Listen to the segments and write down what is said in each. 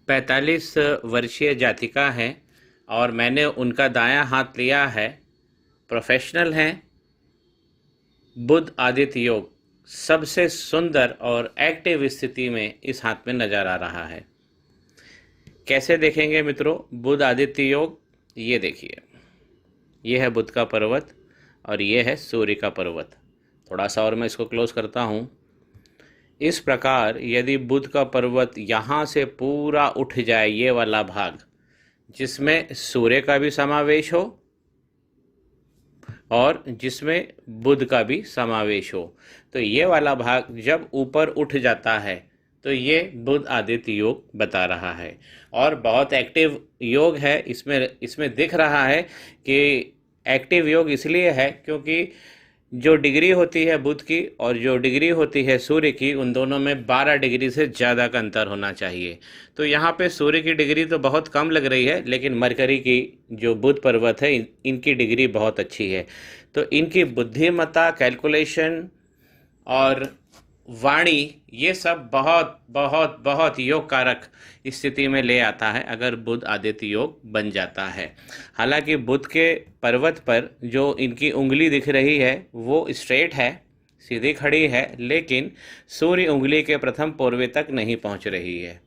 45 वर्षीय जातिका हैं और मैंने उनका दायां हाथ लिया है। प्रोफेशनल हैं। बुध आदित्य योग सबसे सुंदर और एक्टिव स्थिति में इस हाथ में नजर आ रहा है। कैसे देखेंगे मित्रों बुध आदित्य योग? ये देखिए, ये है बुध का पर्वत और ये है सूर्य का पर्वत। थोड़ा सा और मैं इसको क्लोज करता हूँ। इस प्रकार यदि बुध का पर्वत यहाँ से पूरा उठ जाए, ये वाला भाग जिसमें सूर्य का भी समावेश हो और जिसमें बुध का भी समावेश हो, तो ये वाला भाग जब ऊपर उठ जाता है तो ये बुध आदित्य योग बता रहा है और बहुत एक्टिव योग है। इसमें दिख रहा है कि एक्टिव योग इसलिए है क्योंकि जो डिग्री होती है बुध की और जो डिग्री होती है सूर्य की, उन दोनों में 12 डिग्री से ज़्यादा का अंतर होना चाहिए। तो यहाँ पे सूर्य की डिग्री तो बहुत कम लग रही है, लेकिन मरकरी की जो बुध पर्वत है इनकी डिग्री बहुत अच्छी है। तो इनकी बुद्धिमत्ता, कैलकुलेशन और वाणी, ये सब बहुत बहुत बहुत योग कारक स्थिति में ले आता है अगर बुध आदित्य योग बन जाता है। हालांकि बुध के पर्वत पर जो इनकी उंगली दिख रही है वो स्ट्रेट है, सीधी खड़ी है, लेकिन सूर्य उंगली के प्रथम पोरवे तक नहीं पहुंच रही है।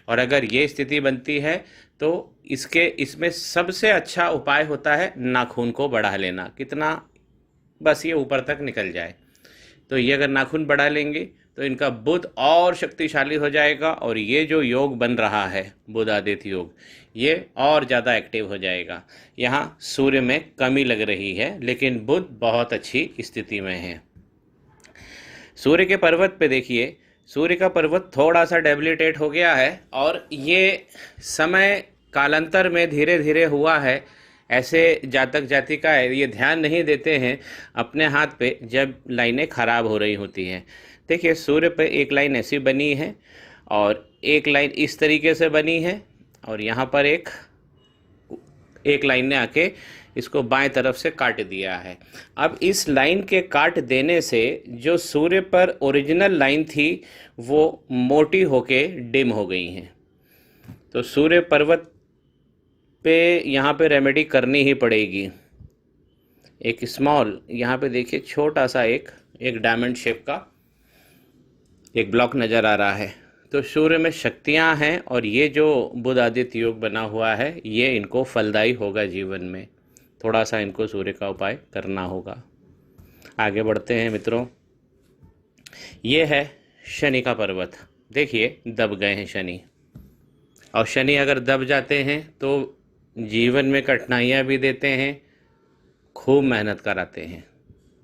और अगर ये स्थिति बनती है तो इसमें सबसे अच्छा उपाय होता है नाखून को बढ़ा लेना। कितना? बस ये ऊपर तक निकल जाए। तो ये अगर नाखून बढ़ा लेंगे तो इनका बुध और शक्तिशाली हो जाएगा और ये जो योग बन रहा है बुध आदित्य योग, ये और ज़्यादा एक्टिव हो जाएगा। यहाँ सूर्य में कमी लग रही है लेकिन बुध बहुत अच्छी स्थिति में है। सूर्य के पर्वत पे देखिए, सूर्य का पर्वत थोड़ा सा डेबिलिटेट हो गया है और ये समय कालांतर में धीरे धीरे हुआ है। ऐसे जातक जातिका है, ये ध्यान नहीं देते हैं अपने हाथ पे जब लाइनें खराब हो रही होती हैं। देखिए सूर्य पे एक लाइन ऐसी बनी है और एक लाइन इस तरीके से बनी है और यहाँ पर एक लाइन ने आके इसको बाएं तरफ से काट दिया है। अब इस लाइन के काट देने से जो सूर्य पर ओरिजिनल लाइन थी वो मोटी होके डिम हो गई हैं। तो सूर्य पर्वत पे यहाँ पे रेमेडी करनी ही पड़ेगी। एक स्मॉल, यहाँ पे देखिए छोटा सा एक डायमंड शेप का एक ब्लॉक नज़र आ रहा है। तो सूर्य में शक्तियाँ हैं और ये जो बुध आदित्य योग बना हुआ है ये इनको फलदायी होगा जीवन में। थोड़ा सा इनको सूर्य का उपाय करना होगा। आगे बढ़ते हैं मित्रों। ये है शनि का पर्वत। देखिए दब गए हैं शनि, और शनि अगर दब जाते हैं तो जीवन में कठिनाइयाँ भी देते हैं, खूब मेहनत कराते हैं।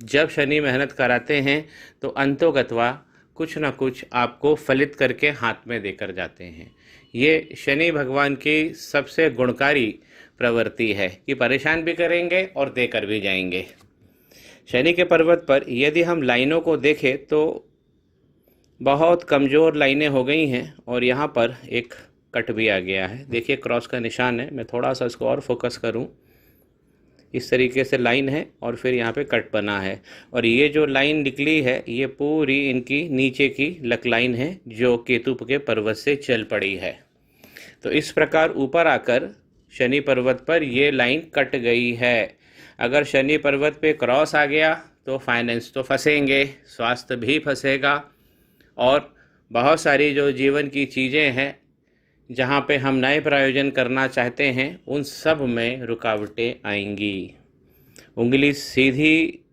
जब शनि मेहनत कराते हैं तो अंतोगत्वा कुछ ना कुछ आपको फलित करके हाथ में देकर जाते हैं। ये शनि भगवान की सबसे गुणकारी प्रवृत्ति है कि परेशान भी करेंगे और देकर भी जाएंगे। शनि के पर्वत पर यदि हम लाइनों को देखें तो बहुत कमज़ोर लाइनें हो गई हैं और यहाँ पर एक कट भी आ गया है। देखिए क्रॉस का निशान है। मैं थोड़ा सा इसको और फोकस करूं, इस तरीके से लाइन है और फिर यहाँ पे कट बना है और ये जो लाइन निकली है ये पूरी इनकी नीचे की लक लाइन है जो केतु के पर्वत से चल पड़ी है। तो इस प्रकार ऊपर आकर शनि पर्वत पर ये लाइन कट गई है। अगर शनि पर्वत पे क्रॉस आ गया तो फाइनेंस तो फंसेंगे, स्वास्थ्य भी फंसेगा और बहुत सारी जो जीवन की चीज़ें हैं जहाँ पे हम नए प्रायोजन करना चाहते हैं उन सब में रुकावटें आएंगी। उंगली सीधी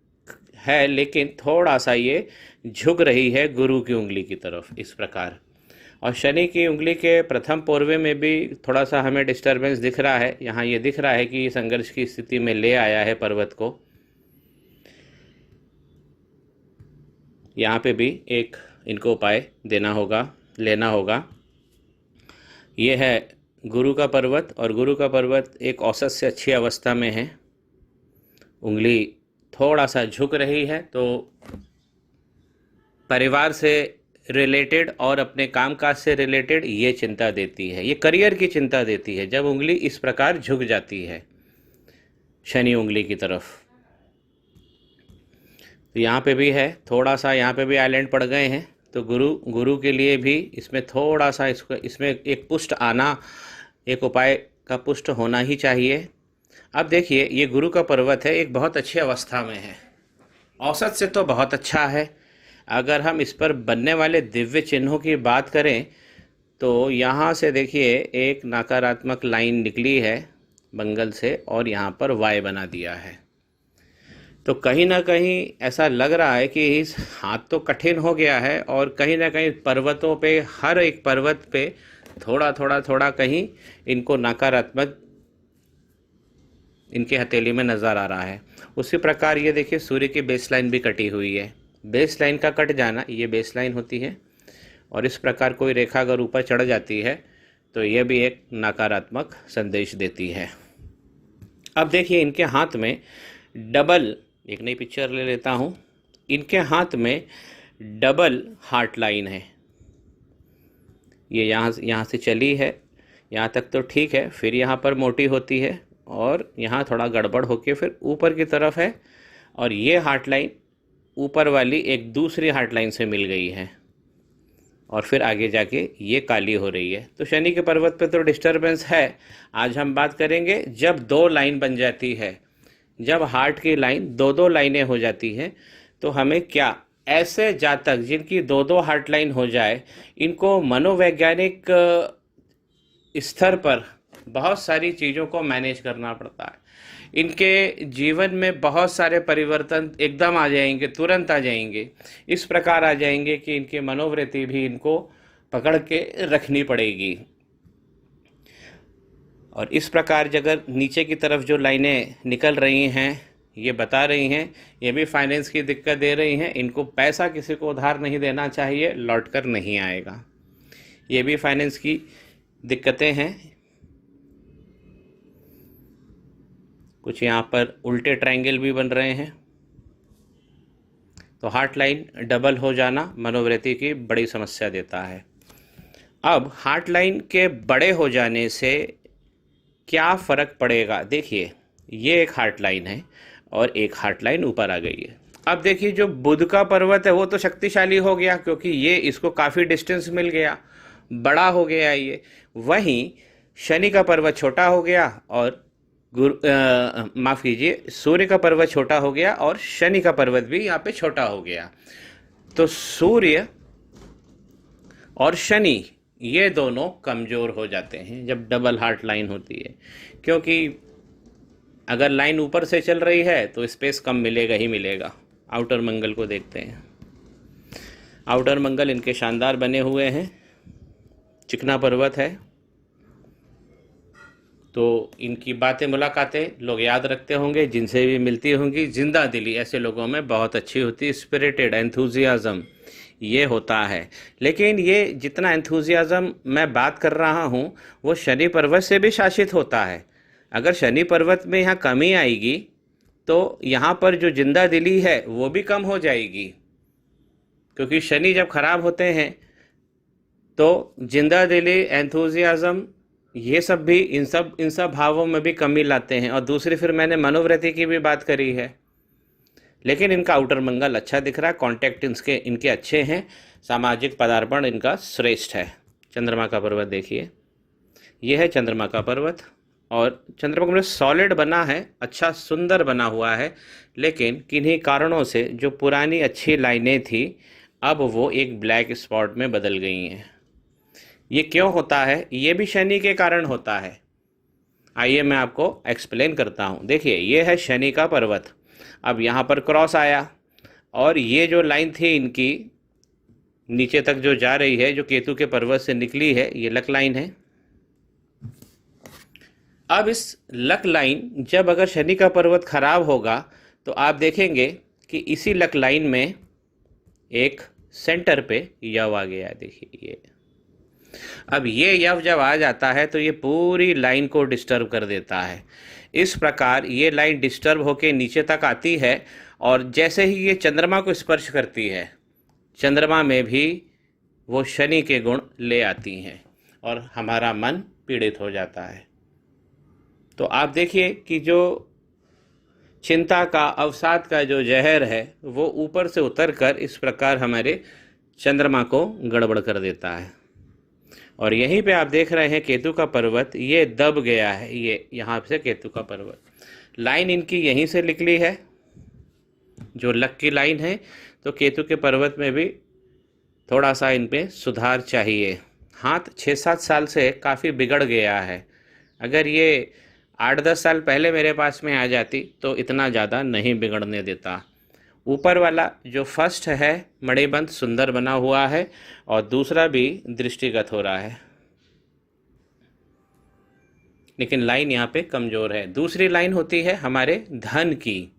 है लेकिन थोड़ा सा ये झुक रही है गुरु की उंगली की तरफ, इस प्रकार। और शनि की उंगली के प्रथम पोरवे में भी थोड़ा सा हमें डिस्टरबेंस दिख रहा है। यहाँ ये दिख रहा है कि ये संघर्ष की स्थिति में ले आया है पर्वत को। यहाँ पे भी एक इनको उपाय देना होगा, लेना होगा। ये है गुरु का पर्वत और गुरु का पर्वत एक औसत से अच्छी अवस्था में है। उंगली थोड़ा सा झुक रही है तो परिवार से रिलेटेड और अपने कामकाज से रिलेटेड ये चिंता देती है, ये करियर की चिंता देती है जब उंगली इस प्रकार झुक जाती है शनि उंगली की तरफ। तो यहाँ पे भी है थोड़ा सा, यहाँ पे भी आइलैंड पड़ गए हैं तो गुरु गुरु के लिए भी इसमें थोड़ा सा इसमें एक पुष्ट आना, एक उपाय का पुष्ट होना ही चाहिए। अब देखिए, ये गुरु का पर्वत है, एक बहुत अच्छी अवस्था में है, औसत से तो बहुत अच्छा है। अगर हम इस पर बनने वाले दिव्य चिन्हों की बात करें तो यहाँ से देखिए एक नकारात्मक लाइन निकली है मंगल से और यहाँ पर वाय बना दिया है। तो कहीं ना कहीं ऐसा लग रहा है कि इस हाथ तो कठिन हो गया है और कहीं ना कहीं पर्वतों पे, हर एक पर्वत पे थोड़ा थोड़ा थोड़ा कहीं इनको नकारात्मक इनके हथेली में नज़र आ रहा है। उसी प्रकार ये देखिए सूर्य की बेस लाइन भी कटी हुई है। बेस लाइन का कट जाना ये बेस लाइन होती है और इस प्रकार कोई रेखा अगर ऊपर चढ़ जाती है तो यह भी एक नकारात्मक संदेश देती है। अब देखिए इनके हाथ में डबल, एक नई पिक्चर ले लेता हूँ, इनके हाथ में डबल हार्ट लाइन है। ये यहाँ से चली है, यहाँ तक तो ठीक है, फिर यहाँ पर मोटी होती है और यहाँ थोड़ा गड़बड़ होके फिर ऊपर की तरफ है और ये हार्ट लाइन ऊपर वाली एक दूसरी हार्ट लाइन से मिल गई है और फिर आगे जाके ये काली हो रही है। तो शनि के पर्वत पे तो डिस्टरबेंस है। आज हम बात करेंगे जब दो लाइन बन जाती है, जब हार्ट की लाइन दो दो लाइनें हो जाती हैं तो हमें क्या, ऐसे जातक जिनकी दो दो हार्ट लाइन हो जाए, इनको मनोवैज्ञानिक स्तर पर बहुत सारी चीज़ों को मैनेज करना पड़ता है। इनके जीवन में बहुत सारे परिवर्तन एकदम आ जाएंगे, तुरंत आ जाएंगे, इस प्रकार आ जाएंगे कि इनकी मनोवृत्ति भी इनको पकड़ के रखनी पड़ेगी। और इस प्रकार अगर नीचे की तरफ जो लाइनें निकल रही हैं ये बता रही हैं, ये भी फाइनेंस की दिक्कत दे रही हैं। इनको पैसा किसी को उधार नहीं देना चाहिए, लौट कर नहीं आएगा। ये भी फाइनेंस की दिक्कतें हैं। कुछ यहाँ पर उल्टे ट्रायंगल भी बन रहे हैं। तो हार्ट लाइन डबल हो जाना मनोवृत्ति की बड़ी समस्या देता है। अब हार्ट लाइन के बड़े हो जाने से क्या फ़र्क पड़ेगा? देखिए ये एक हार्ट लाइन है और एक हार्ट लाइन ऊपर आ गई है। अब देखिए जो बुध का पर्वत है वो तो शक्तिशाली हो गया क्योंकि ये इसको काफ़ी डिस्टेंस मिल गया, बड़ा हो गया ये। वहीं शनि का पर्वत छोटा हो गया और माफ़ कीजिए, सूर्य का पर्वत छोटा हो गया और शनि का पर्वत भी यहाँ पे छोटा हो गया। तो सूर्य और शनि ये दोनों कमज़ोर हो जाते हैं जब डबल हार्ट लाइन होती है, क्योंकि अगर लाइन ऊपर से चल रही है तो स्पेस कम मिलेगा ही मिलेगा। आउटर मंगल को देखते हैं। आउटर मंगल इनके शानदार बने हुए हैं, चिकना पर्वत है। तो इनकी बातें, मुलाकातें लोग याद रखते होंगे, जिनसे भी मिलती होंगी। जिंदा दिली ऐसे लोगों में बहुत अच्छी होती है, स्पिरिटेड, एंथुजियाज़म ये होता है। लेकिन ये जितना एंथुजियाज़म मैं बात कर रहा हूँ वो शनि पर्वत से भी शासित होता है। अगर शनि पर्वत में यहाँ कमी आएगी तो यहाँ पर जो जिंदा दिली है वो भी कम हो जाएगी, क्योंकि शनि जब खराब होते हैं तो जिंदा दिली, एंथुजियाज़म ये सब भी इन सब भावों में भी कमी लाते हैं। और दूसरी फिर मैंने मनोवृत्ति की भी बात करी है। लेकिन इनका आउटर मंगल अच्छा दिख रहा है, कॉन्टैक्ट इनके अच्छे हैं, सामाजिक पदार्पण इनका श्रेष्ठ है। चंद्रमा का पर्वत देखिए, ये है चंद्रमा का पर्वत और चंद्रमा का पर्वत सॉलिड बना है, अच्छा सुंदर बना हुआ है। लेकिन किन्हीं कारणों से जो पुरानी अच्छी लाइनें थी अब वो एक ब्लैक स्पॉट में बदल गई हैं। ये क्यों होता है? ये भी शनि के कारण होता है। आइए मैं आपको एक्सप्लेन करता हूँ। देखिए ये है शनि का पर्वत, अब यहाँ पर क्रॉस आया और ये जो लाइन थी इनकी नीचे तक जो जा रही है, जो केतु के पर्वत से निकली है, ये लक लाइन है। अब इस लक लाइन जब अगर शनि का पर्वत खराब होगा तो आप देखेंगे कि इसी लक लाइन में एक सेंटर पे यव आ गया। देखिए ये, अब ये यव जब आ जाता है तो ये पूरी लाइन को डिस्टर्ब कर देता है। इस प्रकार ये लाइन डिस्टर्ब होकर नीचे तक आती है और जैसे ही ये चंद्रमा को स्पर्श करती है, चंद्रमा में भी वो शनि के गुण ले आती हैं और हमारा मन पीड़ित हो जाता है। तो आप देखिए कि जो चिंता का, अवसाद का जो जहर है वो ऊपर से उतरकर इस प्रकार हमारे चंद्रमा को गड़बड़ कर देता है। और यहीं पे आप देख रहे हैं केतु का पर्वत ये दब गया है, ये यहाँ से केतु का पर्वत लाइन इनकी यहीं से निकली है, जो लक की लाइन है। तो केतु के पर्वत में भी थोड़ा सा इन पे सुधार चाहिए। हाथ 6-7 साल से काफ़ी बिगड़ गया है। अगर ये 8-10 साल पहले मेरे पास में आ जाती तो इतना ज़्यादा नहीं बिगड़ने देता। ऊपर वाला जो फर्स्ट है मणिबंध सुंदर बना हुआ है और दूसरा भी दृष्टिगत हो रहा है, लेकिन लाइन यहाँ पे कमज़ोर है। दूसरी लाइन होती है हमारे धन की।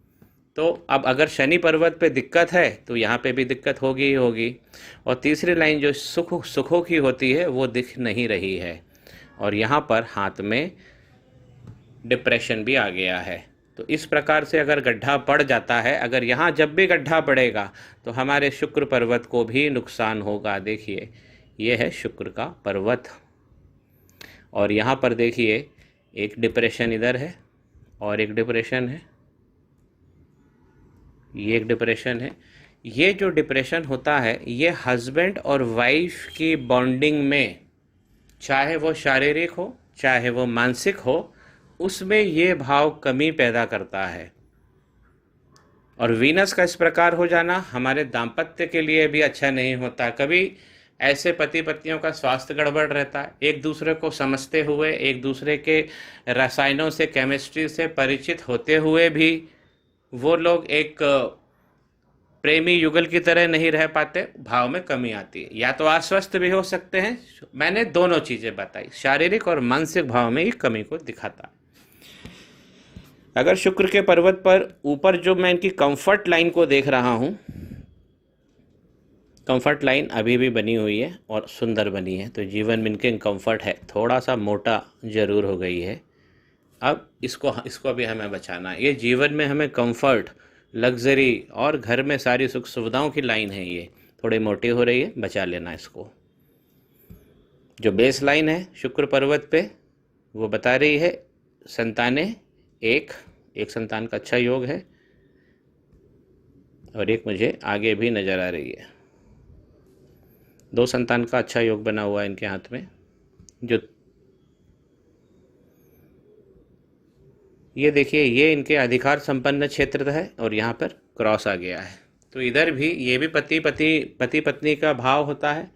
तो अब अगर शनि पर्वत पे दिक्कत है तो यहाँ पे भी दिक्कत होगी ही होगी। और तीसरी लाइन जो सुखों की होती है वो दिख नहीं रही है, और यहाँ पर हाथ में डिप्रेशन भी आ गया है। तो इस प्रकार से अगर गड्ढा पड़ जाता है, अगर यहाँ जब भी गड्ढा पड़ेगा तो हमारे शुक्र पर्वत को भी नुकसान होगा। देखिए ये है शुक्र का पर्वत, और यहाँ पर देखिए एक डिप्रेशन इधर है और एक डिप्रेशन है, ये एक डिप्रेशन है। ये जो डिप्रेशन होता है ये हस्बैंड और वाइफ की बॉन्डिंग में, चाहे वो शारीरिक हो चाहे वो मानसिक हो, उसमें ये भाव कमी पैदा करता है। और वीनस का इस प्रकार हो जाना हमारे दाम्पत्य के लिए भी अच्छा नहीं होता। कभी ऐसे पति पत्नियों का स्वास्थ्य गड़बड़ रहता है, एक दूसरे को समझते हुए, एक दूसरे के रसायनों से, केमिस्ट्री से परिचित होते हुए भी वो लोग एक प्रेमी युगल की तरह नहीं रह पाते, भाव में कमी आती है। या तो अस्वस्थ भी हो सकते हैं, मैंने दोनों चीज़ें बताई, शारीरिक और मानसिक भाव में ये कमी को दिखाता है। अगर शुक्र के पर्वत पर ऊपर जो मैं इनकी कंफर्ट लाइन को देख रहा हूँ, कंफर्ट लाइन अभी भी बनी हुई है और सुंदर बनी है, तो जीवन में इनके कंफर्ट है। थोड़ा सा मोटा जरूर हो गई है, अब इसको भी हमें बचाना है। ये जीवन में हमें कंफर्ट, लग्जरी और घर में सारी सुख सुविधाओं की लाइन है, ये थोड़ी मोटी हो रही है, बचा लेना इसको। जो बेस लाइन है शुक्र पर्वत पे वो बता रही है संतानें, एक संतान का अच्छा योग है, और एक मुझे आगे भी नज़र आ रही है, 2 संतान का अच्छा योग बना हुआ है इनके हाथ में। जो ये देखिए ये इनके अधिकार संपन्न क्षेत्र है और यहाँ पर क्रॉस आ गया है। तो इधर भी ये भी पति पत्नी का भाव होता है,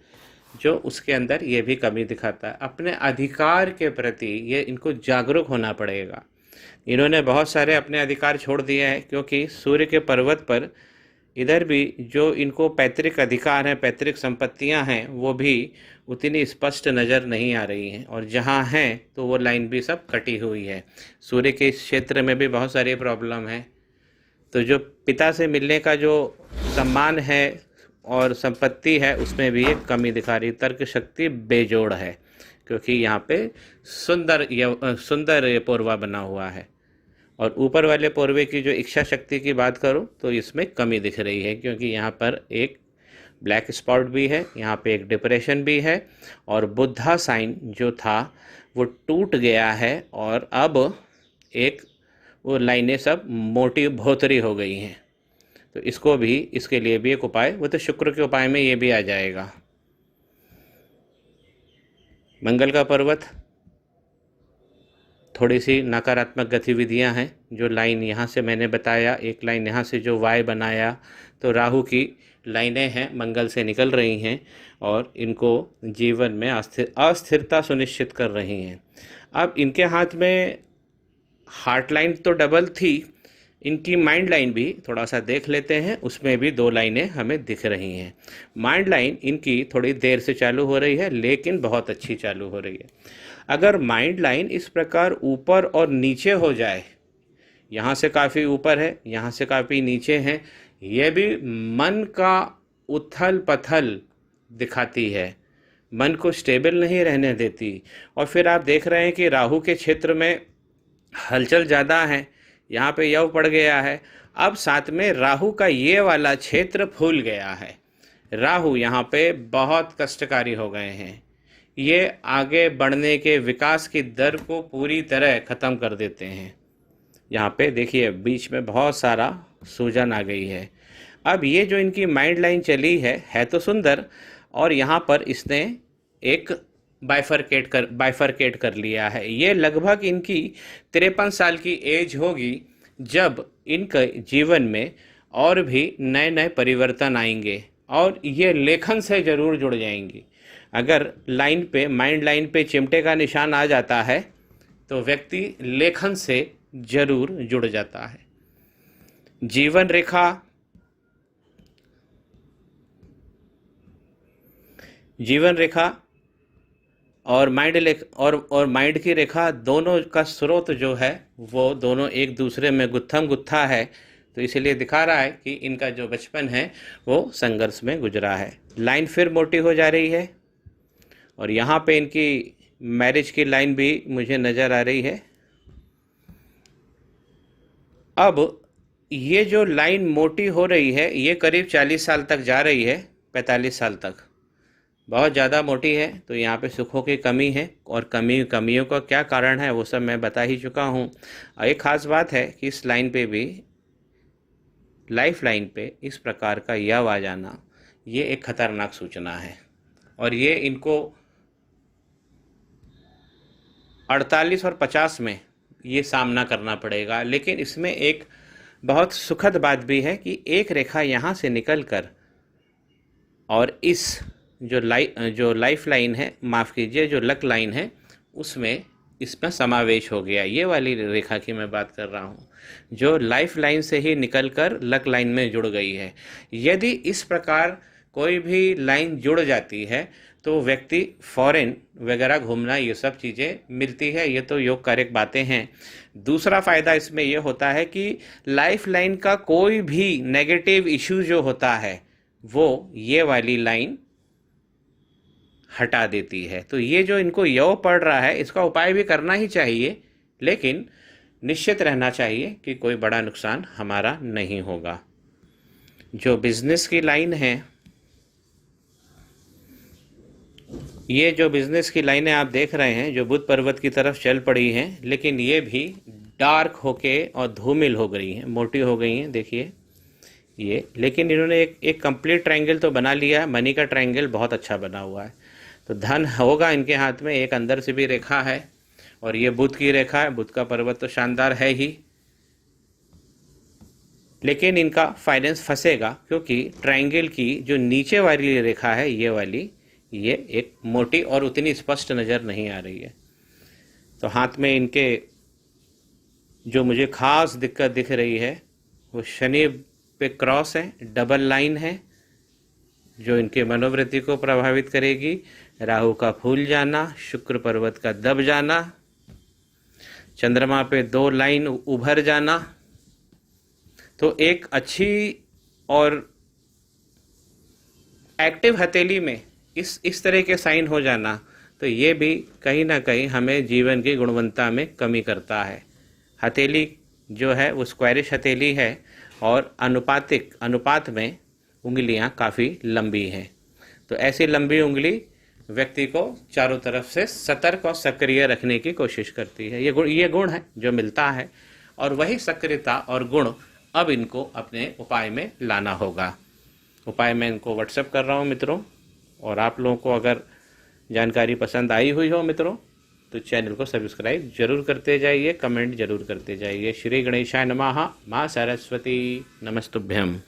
जो उसके अंदर ये भी कमी दिखाता है। अपने अधिकार के प्रति ये इनको जागरूक होना पड़ेगा। इन्होंने बहुत सारे अपने अधिकार छोड़ दिए हैं, क्योंकि सूर्य के पर्वत पर इधर भी जो इनको पैतृक अधिकार हैं, पैतृक संपत्तियां हैं, वो भी उतनी स्पष्ट नज़र नहीं आ रही हैं, और जहां हैं तो वो लाइन भी सब कटी हुई है। सूर्य के इस क्षेत्र में भी बहुत सारी प्रॉब्लम है। तो जो पिता से मिलने का जो सम्मान है और संपत्ति है उसमें भी एक कमी दिखा रही। तर्क शक्ति बेजोड़ है, क्योंकि यहाँ पे सुंदर पोरवा बना हुआ है। और ऊपर वाले पोरवे की जो इच्छा शक्ति की बात करूं तो इसमें कमी दिख रही है, क्योंकि यहाँ पर एक ब्लैक स्पॉट भी है, यहाँ पे एक डिप्रेशन भी है, और बुद्धा साइन जो था वो टूट गया है, और अब एक वो लाइनें सब मोटी भोतरी हो गई हैं। तो इसको भी, इसके लिए भी एक उपाय, वो तो शुक्र के उपाय में ये भी आ जाएगा। मंगल का पर्वत, थोड़ी सी नकारात्मक गतिविधियां हैं। जो लाइन यहाँ से मैंने बताया, एक लाइन यहाँ से जो वाय बनाया, तो राहु की लाइनें हैं मंगल से निकल रही हैं और इनको जीवन में अस्थिरता सुनिश्चित कर रही हैं। अब इनके हाथ में हार्ट लाइन तो डबल थी, इनकी माइंड लाइन भी थोड़ा सा देख लेते हैं, उसमें भी 2 लाइनें हमें दिख रही हैं। माइंड लाइन इनकी थोड़ी देर से चालू हो रही है, लेकिन बहुत अच्छी चालू हो रही है। अगर माइंड लाइन इस प्रकार ऊपर और नीचे हो जाए, यहाँ से काफ़ी ऊपर है, यहाँ से काफ़ी नीचे है, ये भी मन का उथल पथल दिखाती है, मन को स्टेबल नहीं रहने देती। और फिर आप देख रहे हैं कि राहु के क्षेत्र में हलचल ज़्यादा है, यहाँ पे यव पड़ गया है। अब साथ में राहु का ये वाला क्षेत्र फूल गया है। राहु यहाँ पे बहुत कष्टकारी हो गए हैं, ये आगे बढ़ने के विकास की दर को पूरी तरह ख़त्म कर देते हैं। यहाँ पे देखिए बीच में बहुत सारा सूजन आ गई है। अब ये जो इनकी माइंड लाइन चली है तो सुंदर, और यहाँ पर इसने एक बाइफरकेट कर लिया है। ये लगभग इनकी 53 साल की एज होगी जब इनके जीवन में और भी नए नए परिवर्तन आएंगे और ये लेखन से ज़रूर जुड़ जाएंगी। अगर लाइन पे, माइंड लाइन पे चिमटे का निशान आ जाता है तो व्यक्ति लेखन से ज़रूर जुड़ जाता है। जीवन रेखा और माइंड की रेखा दोनों का स्रोत जो है वो दोनों एक दूसरे में गुत्थम गुत्था है। तो इसीलिए दिखा रहा है कि इनका जो बचपन है वो संघर्ष में गुजरा है। लाइन फिर मोटी हो जा रही है और यहाँ पे इनकी मैरिज की लाइन भी मुझे नज़र आ रही है। अब ये जो लाइन मोटी हो रही है ये करीब 40 साल तक जा रही है, 45 साल तक, बहुत ज़्यादा मोटी है। तो यहाँ पे सुखों की कमी है और कमियों का क्या कारण है वो सब मैं बता ही चुका हूँ। एक ख़ास बात है कि इस लाइन पे भी, लाइफ लाइन पे इस प्रकार का यव आ जाना ये एक खतरनाक सूचना है और ये इनको 48 और 50 में ये सामना करना पड़ेगा। लेकिन इसमें एक बहुत सुखद बात भी है कि एक रेखा यहाँ से निकलकर और इस जो लाइफ लाइन है, माफ़ कीजिए, जो लक लाइन है उसमें इसमें समावेश हो गया। ये वाली रेखा की मैं बात कर रहा हूँ जो लाइफ लाइन से ही निकलकर लक लाइन में जुड़ गई है। यदि इस प्रकार कोई भी लाइन जुड़ जाती है तो व्यक्ति फॉरेन वगैरह घूमना, ये सब चीज़ें मिलती है। ये तो योग कारक बातें हैं। दूसरा फ़ायदा इसमें यह होता है कि लाइफ लाइन का कोई भी नेगेटिव इशू जो होता है वो ये वाली लाइन हटा देती है। तो ये जो इनको यव पड़ रहा है इसका उपाय भी करना ही चाहिए, लेकिन निश्चित रहना चाहिए कि कोई बड़ा नुकसान हमारा नहीं होगा। जो बिजनेस की लाइन है, ये जो बिजनेस की लाइनें आप देख रहे हैं जो बुध पर्वत की तरफ चल पड़ी हैं, लेकिन ये भी डार्क होके और धूमिल हो गई हैं, मोटी हो गई हैं। देखिए ये, लेकिन इन्होंने एक कंप्लीट ट्रायंगल तो बना लिया है। मनी का ट्रायंगल बहुत अच्छा बना हुआ है। तो धन होगा इनके हाथ में। एक अंदर से भी रेखा है और ये बुध की रेखा है। बुध का पर्वत तो शानदार है ही, लेकिन इनका फाइनेंस फंसेगा क्योंकि ट्रायंगल की जो नीचे वाली रेखा है ये वाली, ये एक मोटी और उतनी स्पष्ट नज़र नहीं आ रही है। तो हाथ में इनके जो मुझे खास दिक्कत दिख रही है वो शनि पे क्रॉस है, डबल लाइन है जो इनके मनोवृत्ति को प्रभावित करेगी। राहु का फूल जाना, शुक्र पर्वत का दब जाना, चंद्रमा पे 2 लाइन उभर जाना। तो एक अच्छी और एक्टिव हथेली में इस तरह के साइन हो जाना, तो ये भी कहीं ना कहीं हमें जीवन की गुणवत्ता में कमी करता है। हथेली जो है वो स्क्वायरिश हथेली है और अनुपात में उंगलियां काफ़ी लंबी हैं। तो ऐसी लंबी उंगली व्यक्ति को चारों तरफ से सतर्क और सक्रिय रखने की कोशिश करती है। ये गुण है जो मिलता है और वही सक्रियता और गुण अब इनको अपने उपाय में लाना होगा। उपाय मैं इनको व्हाट्सएप कर रहा हूँ मित्रों, और आप लोगों को अगर जानकारी पसंद आई हुई हो मित्रों तो चैनल को सब्सक्राइब जरूर करते जाइए, कमेंट जरूर करते जाइए। श्री गणेशाय नमः। माँ सरस्वती नमस्तुभ्यम।